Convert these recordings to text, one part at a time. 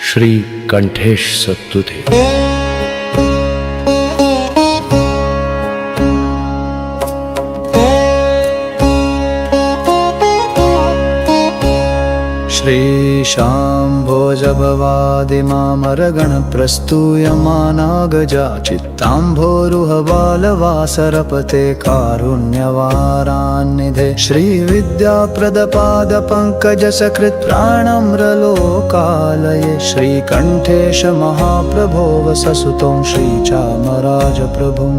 श्री कंठेश सत्तुते। श्री शाम्भोजभवादिमामरगण प्रस्तूयमानागजा चित्ताम्भोरुहबालवासरपते कारुण्यवारान्निधे श्रीविद्याप्रदपादपङ्कजसकृत् प्राणम्रलोकालये श्रीकण्ठेश महाप्रभो वससुतं श्रीचामराजप्रभुम्।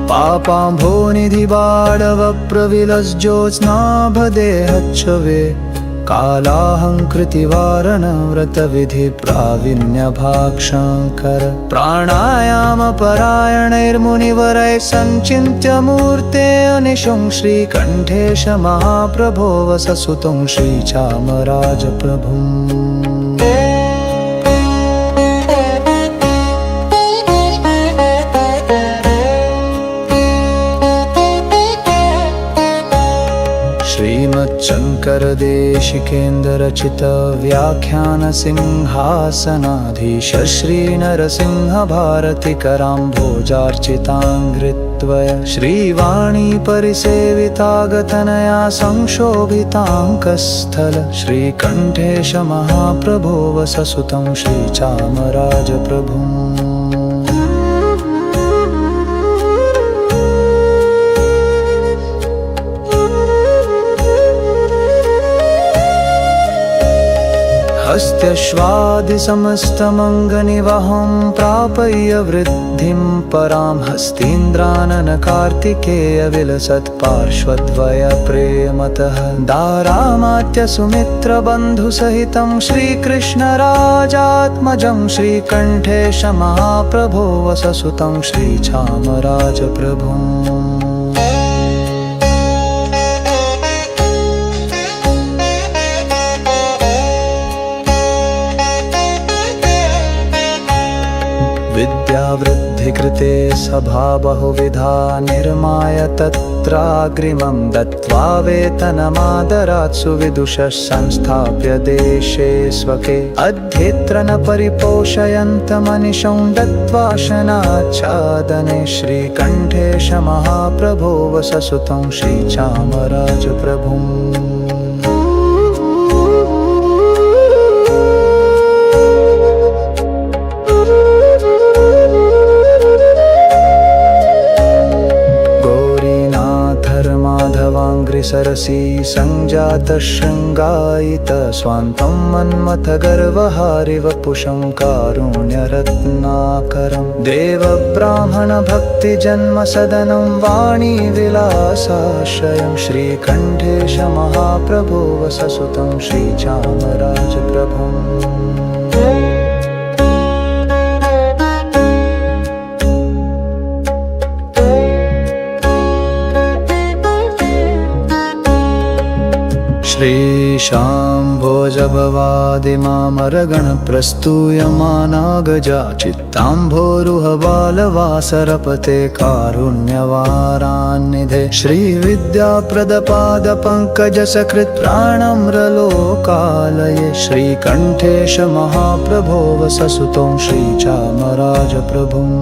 पापाम्भोनिधिबाडवप्रविलज्योत्स्नाभदेहच्छवे कालाहङ्कृतिवारणव्रतविधिप्रावीण्यभाक्षङ्कर प्राणायामपरायणैर्मुनिवरैः सञ्चिन्त्य मूर्ते अनिशं श्रीकण्ठेश महाप्रभो वससुतं श्रीचामराजप्रभुम्। श्रीमच्छङ्करदेशिकेन्द्ररचित व्याख्यान सिंहासनाधीश श्रीनरसिंह भारतिकराम्भोजार्चिताङ्घ्रित्वया श्रीवाणी परिसेवितागतनया संशोभिताङ्कस्थल श्रीकण्ठेश महाप्रभो वससुतं श्रीचामराजप्रभुम्। हस्त्यश्वादिसमस्तमङ्गनिवहं प्रापय्य वृद्धिं परां हस्तीन्द्रानन कार्तिकेय विलसत्पार्श्वद्वय प्रेमतः दारामात्य सुमित्रबन्धुसहितं श्रीकृष्णराजात्मजं श्रीकण्ठेश महाप्रभो वससुतं श्रीचामराजप्रभुम्। विद्यावृद्धिकृते सभा बहुविधा निर्माय तत्राग्रिमं दत्त्वा वेतनमादरात् सुविदुषः संस्थाप्य देशे स्वके अध्येत्र न परिपोषयन्तमनिशं दत्त्वा शनाच्छादने श्रीकण्ठेश महाप्रभो वससुतं श्रीचामराजप्रभुम्। सरसी संजात शृंगायित स्वान्तं मन्मथ गर्वहारिवपुषं कारुण्यरत्नाकरं देवब्राह्मण भक्तिजन्म सदनं वाणी विलासाश्रयं श्रीकण्ठेश महाप्रभो वससुतं श्रीचामराजप्रभुम्। श्रीशाम्भोजभवादिमामरगण प्रस्तूयमानागजा चित्ताम्भोरुहबालवासरपते कारुण्यवारान्निधे श्रीविद्याप्रदपादपङ्कजसकृत् प्राणम्रलोकालये श्रीकण्ठेश महाप्रभो वससुतं श्रीचामराजप्रभुम्।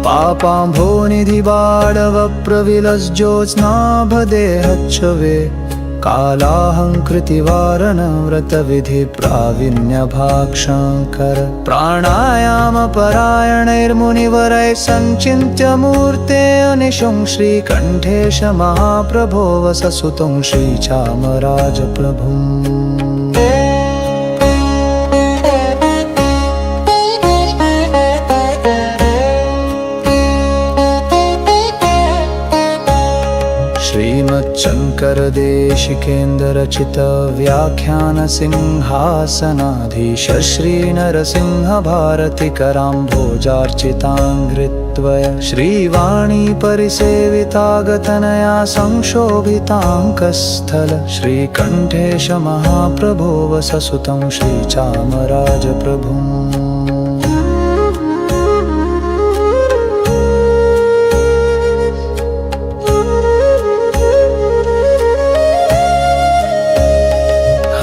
पापाम्भोनिधिबाडवप्रविलज्योत्स्नाभदेहच्छवे कालाहङ्कृतिवारणव्रतविधिप्रावीण्यभाक्षङ्कर प्राणायामपरायणैर्मुनिवरैः सञ्चिन्त्य मूर्ते अनिशं श्रीकण्ठेश महाप्रभो वससुतं श्रीचामराजप्रभुम्। श्रीमच्छङ्करदेशिकेन्द्ररचित व्याख्यान सिंहासनाधीश श्रीनरसिंह भारतिकराम्भोजार्चिताङ्घ्रित्वया संहृत्वय श्रीवाणी परिसेवितागतनया संशोभिताङ्कस्थल श्रीकण्ठेश महाप्रभो वससुतं श्रीचामराजप्रभुम्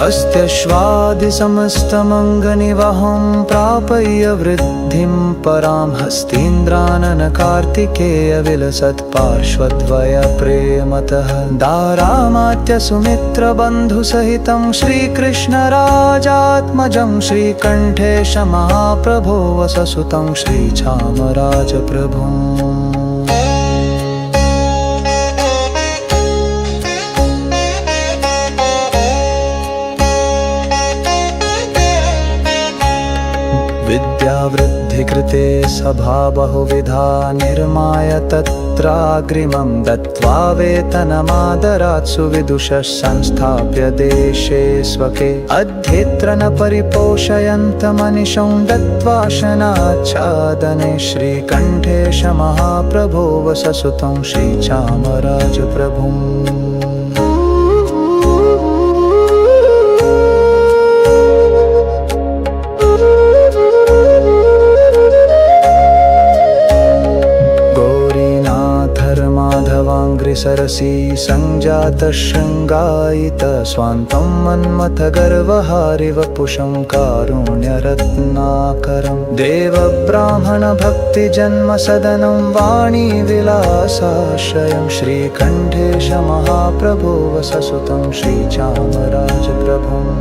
हस्त्यश्वादिसमस्तमङ्गनिवहं प्रापय्य वृद्धिं परां हस्तीन्द्रानन कार्तिकेय विलसत्पार्श्वद्वय प्रेमतः दारामात्य सुमित्रबन्धुसहितं श्रीकृष्णराजात्मजं श्रीकण्ठेश महाप्रभो वससुतं श्रीचामराजप्रभुम् विद्यावृद्धिकृते सभा बहुविधा निर्माय तत्राग्रिमं दत्त्वा वेतनमादरात् सुविदुषः संस्थाप्य देशे स्वके अध्येत्र न परिपोषयन्तमनिशं दत्त्वा शनाच्छादने श्रीकण्ठेश महाप्रभो वससुतं श्रीचामराजप्रभुम् सरसी संजात शृंगायित स्वान्तं मन्मथ गर्वहारिवपुषं कारुण्यरत्नाकरं देव ब्राह्मण भक्ति जन्म सदनं वाणी विलासाश्रयं श्रीकण्ठेश महाप्रभो वससुतं श्रीचामराजप्रभुम्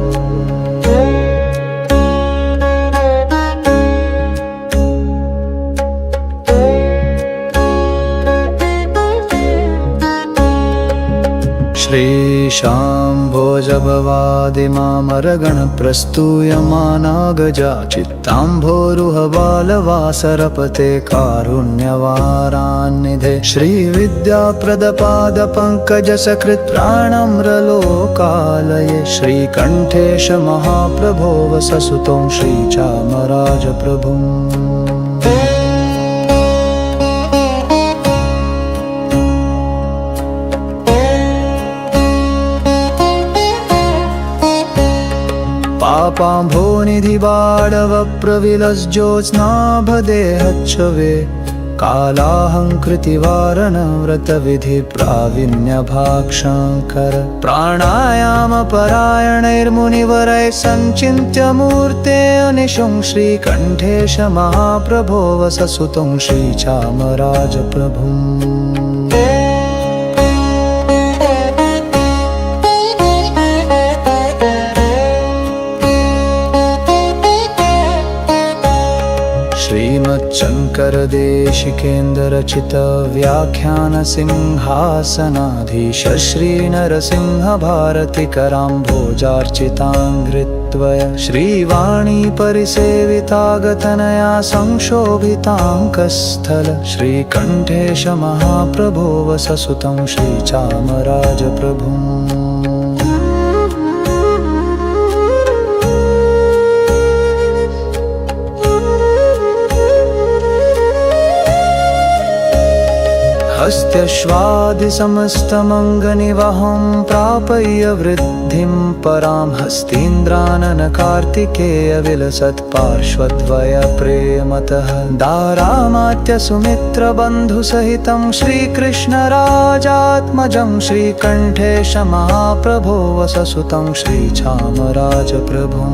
श्रीशाम्भोजभवादिमामरगणप्रस्तूयमाना गजा चित्ताम्भोरुहबालवासरपते कारुण्यवारान्निधे श्रीविद्याप्रदपादपङ्कजसकृत्प्राणम्रलोकालये श्रीकण्ठेश महाप्रभो वससुतं श्रीचामराजप्रभुम् पापाम्भोनिधि बाडवप्रविलज्योत्स्नाभदेहच्छवे कालाहङ्कृतिवारणव्रतविधि प्रावीण्यभाक्षङ्कर प्राणायामपरायणैर्मुनिवरैः सञ्चिन्त्य मूर्ते अनिशं श्रीकण्ठेश महाप्रभो वससुतं श्रीचामराजप्रभुम् श्रीमच्छङ्करदेशिकेन्द्ररचित व्याख्यान सिंहासनाधीश श्रीनरसिंह भारतिकराम्भोजार्चिताङ्घ्रित्वय श्रीवाणी परिसेवितागतनया संशोभिताङ्कस्थल श्रीकण्ठेश महाप्रभो वससुतं श्रीचामराजप्रभुम् हस्त्यश्वादिसमस्तमङ्गनिवहं प्रापय्य वृद्धिं परां हस्तीन्द्रानन कार्तिकेय विलसत्पार्श्वद्वय प्रेमतः दारामात्य सुमित्रबन्धुसहितं श्रीकृष्णराजात्मजं श्रीकण्ठेश महाप्रभो वससुतं श्रीचामराजप्रभुम्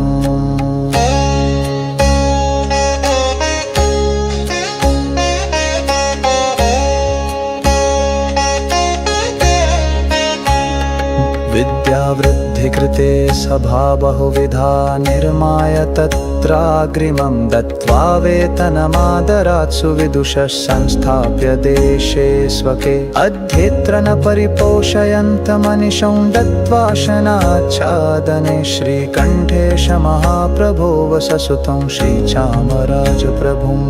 विद्यावृद्धिकृते सभा बहुविधा निर्माय तत्राग्रिमं दत्त्वा वेतनमादरात् सुविदुषः संस्थाप्य देशे स्वके अध्येत्र न परिपोषयन्तमनिशं दत्त्वा शनाच्छादने श्रीकण्ठेश महाप्रभो वससुतं श्रीचामराजप्रभुम्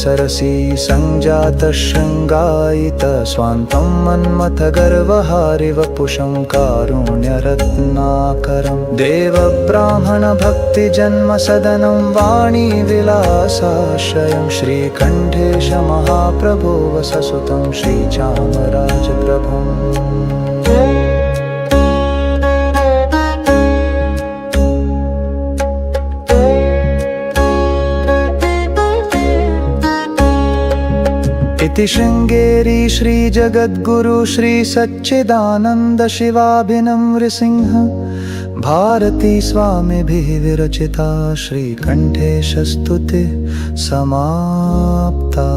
सरसी सञ्जातः शृङ्गायितः स्वान्तं मन्मथ गर्वहारिवपुषं कारुण्यरत्नाकरं देवब्राह्मणभक्तिजन्मसदनं वाणीविलासाश्रयं श्रीकण्ठेश महाप्रभो वससुतं श्रीचामराजप्रभुम् इति शृङ्गेरी श्रीजगद्गुरु श्रीसच्चिदानन्द शिवाभिनम्रसिंह भारती स्वामिभिः विरचिता श्रीकण्ठेशस्तुतिः समाप्ता।